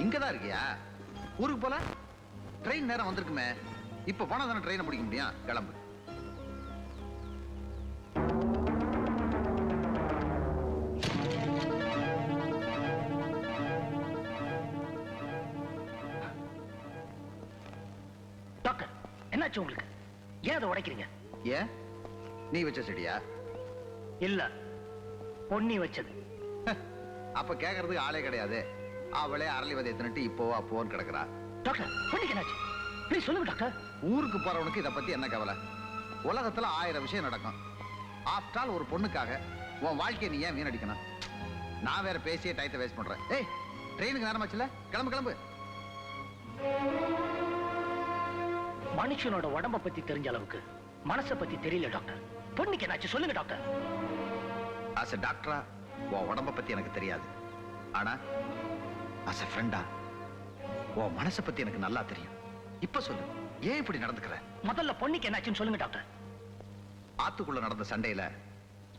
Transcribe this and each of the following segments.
இங்கதான் இருக்கியா? ஊருக்கு போல? ட்ரெயின் நேரம் வந்திருக்குமே. இப்ப போனா தானே ட்ரெயினை பிடிக்க முடியும். கிளம்பு. டாக்டர், என்னாச்சு உங்களுக்கு? ஏன் அதை உடைக்கிறீங்க? ஏன்? நீ வச்ச செடியா? இல்ல, பொன்னி வச்சது. அப்ப கேக்குறதுக்கு ஆளே கிடையாது. அவளே அரளி விதையை தின்னுட்டு இப்போவா அப்போன்னு கிடக்குறா. டாக்டர், பொன்னிக்கு என்னாச்சு? ப்ளீஸ் சொல்லுங்க டாக்டர். ஊருக்கு போறவனுக்கு இதை பத்தி என்ன கவலை? உலகத்துல 1000 விஷயம் நடக்கும். ஆஃப்டர் ஆல் ஒரு பொண்ணுக்காக உன் வாழ்க்கையை நீ ஏன் வீணடிக்கணும்? நான் வேற பேசியே டயத்தை வேஸ்ட் பண்றேன். ஏய், ட்ரெயினுக்கு நேரமாச்சுல, கிளம்பு கிளம்பு. மனுஷனோட உடம்ப பத்தி தெரிஞ்ச அளவுக்கு மனசை பத்தி தெரியல டாக்டர். பொண்ணுக்கு என்னாச்சு சொல்லுங்க டாக்டர். ஆஸ் எ டாக்டரா உன் உடம்ப பத்தி எனக்கு தெரியாது. ஆனா ஆஸ் எ ஃப்ரெண்டா உன் மனசை பத்தி எனக்கு நல்லா தெரியும். இப்ப சொல்லு, ஏன் இப்படி நடந்துக்கிற? முதல்ல பொண்ணுக்கு என்னாச்சுன்னு சொல்லுங்க டாக்டர். ஆத்துக்குள்ள நடந்த சண்டையில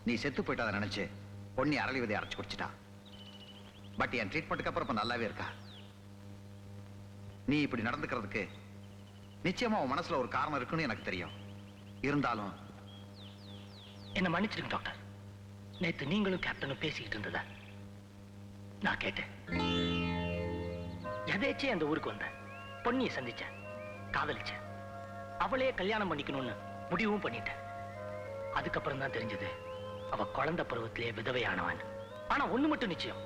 நீ செத்து போயிட்டாத நினைச்சு பொண்ணி அரளி விதையை அரைச்சு குடிச்சிட்டா. பட் என் ட்ரீட்மெண்ட்டுக்கு அப்புறம் இப்ப நல்லாவே இருக்கா. நீ இப்படி நடந்துக்கிறதுக்கு நிச்சயமா உன் மனசுல ஒரு காரணம் இருக்குன்னு எனக்கு தெரியும். இருந்தாலும் என்ன மன்னிச்சிருங்க டாக்டர். நேத்து நீங்களும் கேப்டனும் பேசிக்கிட்டு இருந்தத நான் கேட்டேன். எதேச்சே அந்த ஊருக்கு வந்தேன். பொன்னியை சந்திச்சேன், காதலிச்சேன். அவளே கல்யாணம் பண்ணிக்கணும்னு முடிவும் பண்ணிட்டேன். அதுக்கப்புறம் தான் தெரிஞ்சது அவ குழந்தை பருவத்திலேயே விதவையானவன். ஆனா ஒண்ணு மட்டும் நிச்சயம்,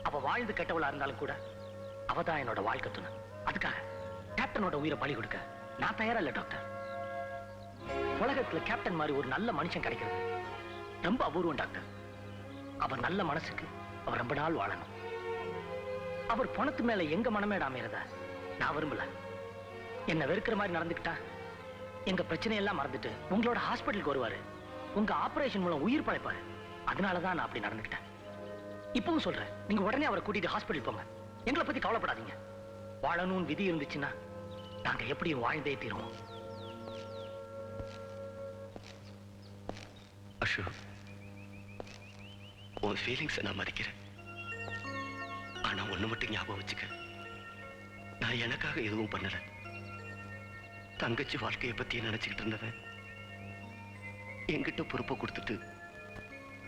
அவ வாழ்ந்து கெட்டவளா இருந்தாலும் கூட அவதான் என்னோட வாழ்க்கை துணை. அதுக்காக கேப்டனோட உயிரை பலி கொடுக்க நான் தயாரா இல்ல டாக்டர். உலகத்துல கேப்டன் மாதிரி ஒரு நல்ல மனுஷன் கிடைக்கிறது ரொம்ப அபூர்வம் டாக்டர். அவர் நல்ல மனசுக்கு அவர் ரொம்ப நாள் வாழணும். அவர் பணத்து மேல எங்க மனமேட அமைறத நான் விரும்பல. என்ன வெறுக்கிற மாதிரி நடந்துக்கிட்டா எங்க பிரச்சனையெல்லாம் மறந்துட்டு உங்களோட ஹாஸ்பிட்டலுக்கு வருவாரு. உங்க ஆபரேஷன் மூலம் உயிர் பழைப்பாரு. அதனாலதான் நான் அப்படி நடந்துக்கிட்டேன். இப்பவும் சொல்றேன், நீங்க உடனே அவரை கூட்டிட்டு ஹாஸ்பிட்டல் போங்க. எங்களை பத்தி கவலைப்படாதீங்க. வாழணும்னு விதி இருந்துச்சுன்னா நாங்க எப்படியும் வாழ்ந்தே தீருவோம். அசோக், உன் ஃபீலிங்ஸை நான் மதிக்கிறேன். ஆனா ஒண்ணு மட்டும் ஞாபகம் வச்சுக்க, நான் எனக்காக எதுவும் பண்ணல. தங்கச்சி வாழ்க்கையை பத்தி நினைச்சுக்கிட்டு இருந்தவன் என்கிட்ட பொறுப்பை கொடுத்துட்டு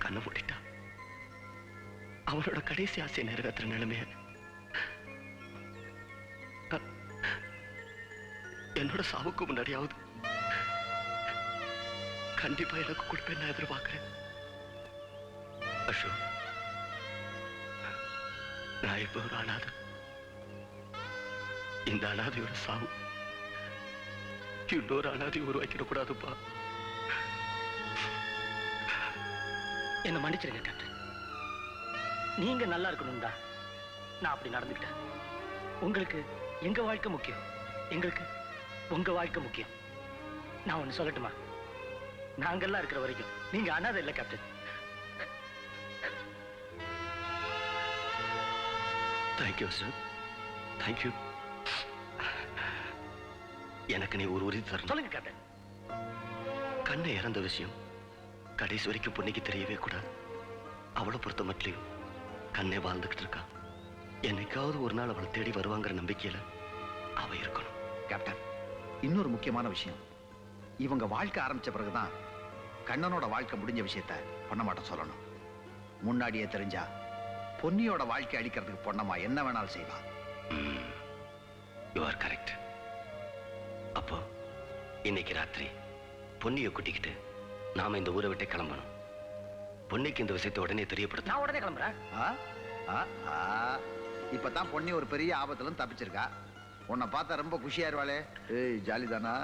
கண்ணை மூடிட்டான். அவனோட கடைசி ஆசையை நிறைவேற்றுற நிலைமைய என்னோட சாவுக்கு முன்னாடியாவது கண்டிப்பா எனக்கு கொடுப்பேன் நான் எதிர்பார்க்கிறேன். அசோக், நான் இப்ப ஒரு அனாதை. இந்த அனாதையோட சாவு இன்னொரு அனாதையை உருவாக்கிடக்கூடாதுப்பா. என்ன மன்னிச்சிருங்க கேப்டன். நீங்க நல்லா இருக்கணும் தான் நான் அப்படி நடந்துக்கிட்டேன். உங்களுக்கு எங்க வாழ்க்கை முக்கியம், எங்களுக்கு உங்க வாழ்க்கை முக்கியம். நான் ஒண்ணு சொல்லட்டுமா? நாங்கெல்லாம் இருக்கிற வரைக்கும் நீங்க அனாதை இல்லை கேப்டன். Thank you sir, thank you. எனக்கு நீ ஒரு உறுதி தரணும். சொல்லுங்க கேப்டன். கண்ணை இறந்த விஷயம் கடைசி வரைக்கும் பொண்ணுக்கு தெரியவே கூடாது. அவளை பொறுத்த மட்டும் கண்ணை வாழ்ந்துகிட்டு இருக்கா. என்னைக்காவது ஒரு நாள் அவளை தேடி வருவாங்கிற நம்பிக்கையில அவ இருக்கணும். கேப்டன், இன்னொரு முக்கியமான விஷயம், இவங்க வாழ்க்கை ஆரம்பிச்ச பிறகுதான் கண்ணனோட வாழ்க்கை முடிஞ்ச விஷயத்த பொன்னமாட்ட சொல்லணும். முன்னாடியே தெரிஞ்சா பொன்னியோட வாழ்க்கை அழிக்கிறதுக்கு பொன்னம்மா என்ன வேணாலும் செய்வா. You are correct. அப்போ இன்னைக்கு ராத்திரி பொன்னியை கூட்டிக்கிட்டு நாம இந்த ஊரை விட்டு கிளம்பணும். பொன்னிக்கு இந்த விஷயத்தை உடனே தெரியப்படுத்த. நான் உடனே கிளம்புறேன். இப்பதான் பொன்னி ஒரு பெரிய ஆபத்துல தப்பிச்சிருக்கா. உன்னை பார்த்தா ரொம்ப குஷியாயிருவாளே. ஏய், ஜாலி தானா?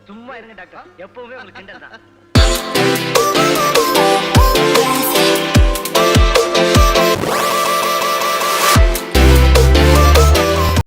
சும்மா இருங்க டாக்டர், எப்பவுமே உங்களுக்கு கிண்டல் தான்.